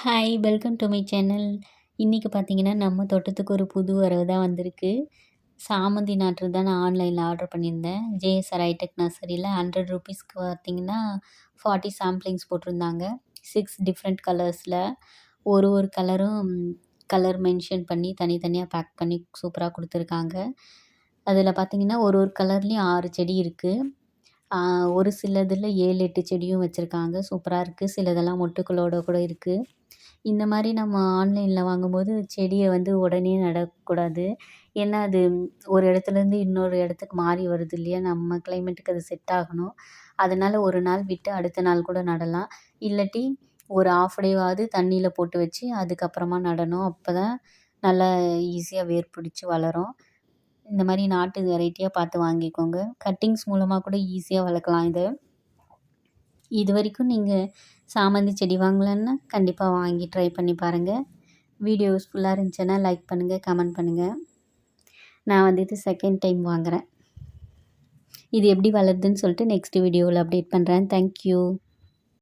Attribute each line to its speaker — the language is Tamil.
Speaker 1: Hi! Welcome to my channel. இன்னைக்கு பார்த்தீங்கன்னா, நம்ம தோட்டத்துக்கு ஒரு புது வரவு தான் வந்திருக்கு. சாமந்தி நாற்று தான் நான் ஆன்லைன்ல ஆர்டர் பண்ணியிருந்தேன். ஜேஎஸ்ஆர் ஹைடெக் நர்சரியில ₹100க்கு பார்த்தீங்கன்னா, 40 சாம்ப்ளிங்ஸ் போட்டிருந்தாங்க. 6 டிஃப்ரெண்ட் கலர்ஸ்ல. ஒரு கலரும் கலர் மென்ஷன் பண்ணி தனித்தனியா பேக் பண்ணி சூப்பரா குடுத்துருக்காங்க. அதில பார்த்தீங்கன்னா, ஒரு கலர்லயும் 6 செடி இருக்கு. ஆ ஒரு சிலதில 7, 8 செடியும் வச்சிருக்காங்க. சூப்பரா இருக்கு. சிலதெல்லாம் மொட்டுக்களோட கூட இருக்கு. இந்த மாரி நம்ம ஆன்லைன்ல வாங்கும்போது செடிய வந்து உடனே நடக்கூடாது. ஏன்னா, அது ஒரு இடத்துலேருந்து இன்னொரு இடத்துக்கு மாறி வருது இல்லையா? நம்ம கிளைமேட்டுக்கு அது செட் ஆகணும். அதனால ஒரு நாள் விட்டு அடுத்த நாள் கூட நடலாம். இல்லாட்டி ஒரு ஹாஃப் டேவாவது தண்ணீல போட்டு வச்சு அதுக்கப்புறமா நடணும். அப்பதான் நல்லா ஈஸியா வேர் பிடிச்சு வளரும். இந்த மாரி நாட்டு வெரைட்டியா பார்த்து வாங்கிக்கோங்க. கட்டிங்ஸ் மூலமா கூட ஈஸியா வளர்க்கலாம் இத. இதுவரைக்கும் நீங்க சாமந்தி செடி வாங்கலன்னா, கண்டிப்பா வாங்கி ட்ரை பண்ணி பாருங்க. வீடியோ யூஸ்ஃபுல்லா இருந்துச்சுன்னா லைக் பண்ணுங்க, கமெண்ட் பண்ணுங்க. நான் வந்து இது செகண்ட் டைம் வாங்குறேன். இது எப்படி வளருதுன்னு சொல்லிட்டு நெக்ஸ்ட் வீடியோல அப்டேட் பண்றேன். Thank you.